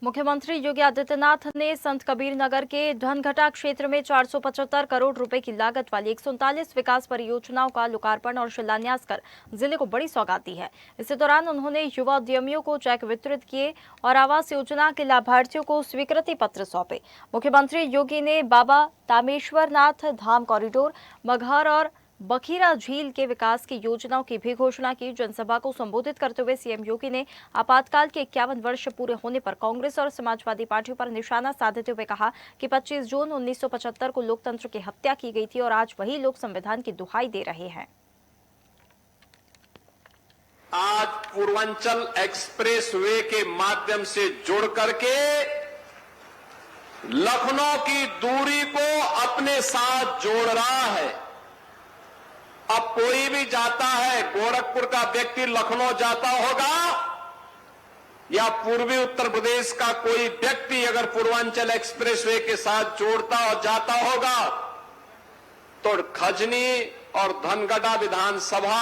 मुख्यमंत्री योगी आदित्यनाथ ने संत कबीर नगर के धनघटा क्षेत्र में 475 करोड़ रुपए की लागत वाली 139 विकास परियोजनाओं का लोकार्पण और शिलान्यास कर जिले को बड़ी सौगात दी है। इसी दौरान उन्होंने युवा उद्यमियों को चेक वितरित किए और आवास योजना के लाभार्थियों को स्वीकृति पत्र सौंपे। मुख्यमंत्री योगी ने बाबा तामेश्वरनाथ धाम कॉरिडोर, मगहर और बखीरा झील के विकास की योजनाओं की भी घोषणा की। जनसभा को संबोधित करते हुए सीएम योगी ने आपातकाल के 51 वर्ष पूरे होने पर कांग्रेस और समाजवादी पार्टियों पर निशाना साधते हुए कहा कि 25 जून 1975 को लोकतंत्र की हत्या की गई थी और आज वही लोग संविधान की दुहाई दे रहे हैं। आज पूर्वांचल एक्सप्रेस वे के माध्यम से जुड़ करके लखनऊ की दूरी को अपने साथ जोड़ रहा है। अब कोई भी जाता है, गोरखपुर का व्यक्ति लखनऊ जाता होगा या पूर्वी उत्तर प्रदेश का कोई व्यक्ति अगर पूर्वांचल एक्सप्रेसवे के साथ जोड़ता और जाता होगा तो खजनी और धनगढ़ा विधानसभा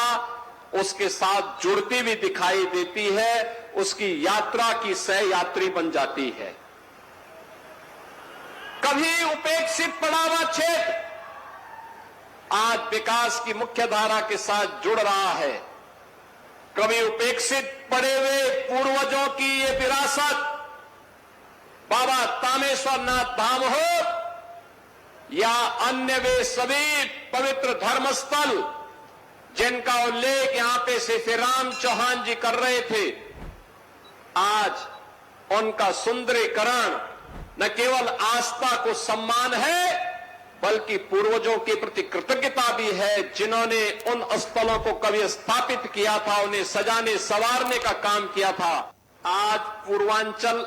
उसके साथ जुड़ती भी दिखाई देती है, उसकी यात्रा की सह यात्री बन जाती है। कभी उपेक्षित पड़ा हुआ क्षेत्र आज विकास की मुख्य धारा के साथ जुड़ रहा है। कभी उपेक्षित पड़े हुए पूर्वजों की ये विरासत बाबा तामेश्वरनाथ धाम हो या अन्य वे सभी पवित्र धर्मस्थल जिनका उल्लेख यहां पे श्री राम चौहान जी कर रहे थे, आज उनका सुंदरीकरण न केवल आस्था को सम्मान है बल्कि पूर्वजों के प्रति कृतज्ञता भी है, जिन्होंने उन स्थलों को कभी स्थापित किया था, उन्हें सजाने संवारने का काम किया था। आज पूर्वांचल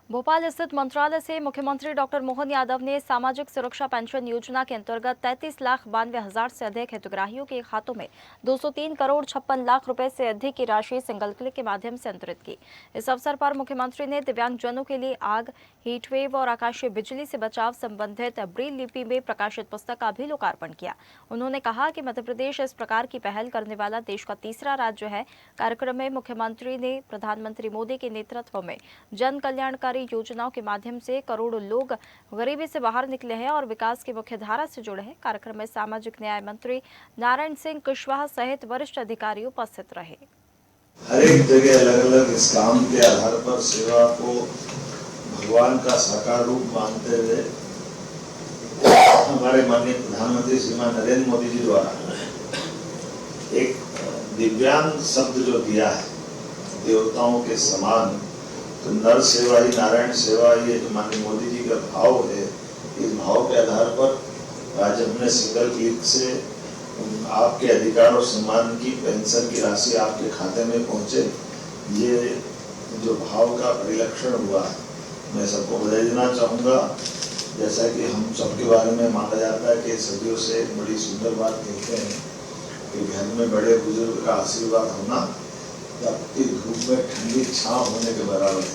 भोपाल स्थित मंत्रालय से मुख्यमंत्री डॉक्टर मोहन यादव ने सामाजिक सुरक्षा पेंशन योजना के अंतर्गत 33,92,000 से अधिक हितग्राहियों के खातों में 203 करोड़ 56 लाख रुपए से अधिक की राशि सिंगल क्लिक के माध्यम से अंतरित की। इस अवसर पर मुख्यमंत्री ने दिव्यांगजनों के लिए आग, हीटवेव और आकाशीय बिजली से बचाव संबंधित ब्रेल लिपि में प्रकाशित पुस्तक का भी लोकार्पण किया। उन्होंने कहा कि मध्य प्रदेश इस प्रकार की पहल करने वाला देश का तीसरा राज्य है। कार्यक्रम में मुख्यमंत्री ने प्रधानमंत्री मोदी के नेतृत्व में जन कल्याणकारी योजनाओं के माध्यम से करोड़ों लोग गरीबी से बाहर निकले हैं और विकास की मुख्य धारा से जुड़े हैं। कार्यक्रम में सामाजिक न्याय मंत्री नारायण सिंह कुशवाहा सहित वरिष्ठ अधिकारी उपस्थित रहे। हर एक जगह अलग अलग इस काम के आधार पर सेवा को भगवान का साकार रूप मानते हुए हमारे माननीय प्रधानमंत्री श्रीमान नरेंद्र मोदी जी द्वारा एक दिव्यांग शब्द जो दिया है, देवताओं के समान, तो नर सेवा ही नारायण सेवा, ये जो माननीय मोदी जी का भाव है, इस भाव के आधार पर आज हमने सिंगल क्लिक से आपके अधिकार और सम्मान की पेंशन की राशि आपके खाते में पहुंचे, ये जो भाव का परिलक्षण हुआ है, मैं सबको बधाई देना चाहूँगा। जैसा कि हम सबके बारे में माना जाता है कि सदियों से एक बड़ी सुंदर बात कहते हैं कि घर में बड़े बुजुर्ग का आशीर्वाद होना की धूप में ठंडी छांव होने के बराबर है।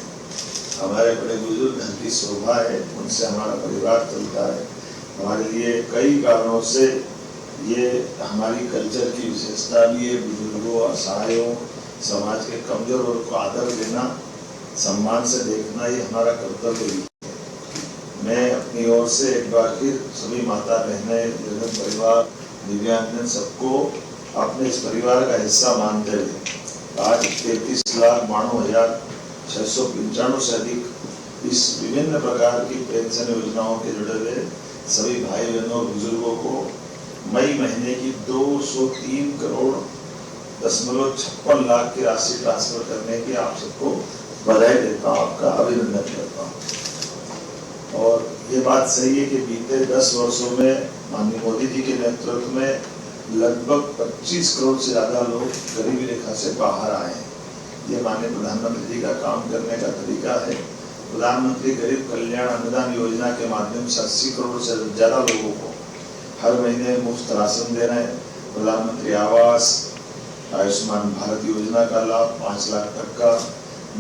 हमारे बड़े बुजुर्ग घर की शोभा है, उनसे हमारा परिवार चलता है। हमारे लिए कई कारणों से ये हमारी कल्चर की विशेषता भी है। बुजुर्गों, असहायों, समाज के कमजोर वर्ग को आदर देना, सम्मान से देखना, ये हमारा कर्तव्य भी है। मैं अपनी ओर से एक बार फिर सभी माता बहनें, जन परिवार, दिव्यांगजन सबको अपने इस परिवार का हिस्सा मानते हुए आज 33,92,695 से अधिक इस विभिन्न प्रकार की पेंशन योजनाओं के जुड़े हुए सभी भाई बहनों और बुजुर्गों को मई महीने की 203 करोड़ 56 लाख की राशि ट्रांसफर करने की आप सबको बधाई देता हूँ, आपका अभिनंदन करता हूँ। और ये बात सही है कि बीते 10 वर्षों में माननीय मोदी जी के नेतृत्व में लगभग 25 करोड़ से ज्यादा लोग गरीबी रेखा से बाहर आए हैं। ये माननीय प्रधानमंत्री जी का काम करने का तरीका है। प्रधानमंत्री गरीब कल्याण अनुदान योजना के माध्यम से 80 करोड़ से ज्यादा लोगों को हर महीने मुफ्त राशन दे रहे हैं। प्रधानमंत्री आवास, आयुष्मान भारत योजना का लाभ 5 लाख तक का,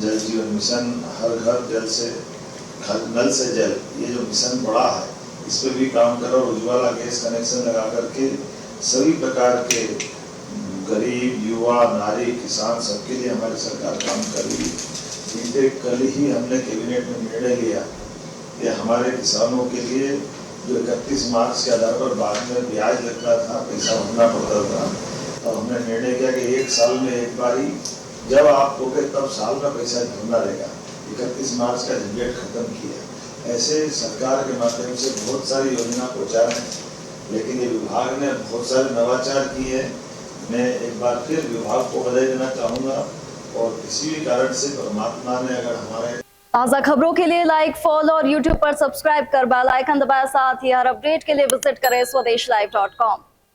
जल जीवन मिशन, हर घर जल से नल से जल, ये जो मिशन बड़ा है इस पर भी काम करो। उज्ज्वला गैस कनेक्शन लगा करके सभी प्रकार के गरीब, युवा युवा, नारी, किसान सबके लिए हमारी सरकार काम कर रही है। बीते कल ही हमने कैबिनेट में निर्णय लिया कि हमारे किसानों के लिए जो 31 मार्च के आधार पर बाद में ब्याज लगता था, पैसा भरना पड़ता था, तो हमने निर्णय किया कि 1 साल में एक बारी जब आप होगे तब साल में पैसा भरना रहेगा। 31 मार्च का झंझट खत्म किया। ऐसे सरकार के माध्यम से बहुत सारी योजना पहुँचा है, लेकिन ये विभाग ने बहुत सारे नवाचार किए हैं। मैं एक बार फिर विभाग को बधाई देना चाहूँगा और किसी भी कारण से परमात्मा ने अगर हमारे ताज़ा खबरों के लिए लाइक, फॉलो और यूट्यूब पर सब्सक्राइब कर बेल आइकन दबाएं। साथ ही हर अपडेट के लिए विजिट करें स्वदेशलाइव.com।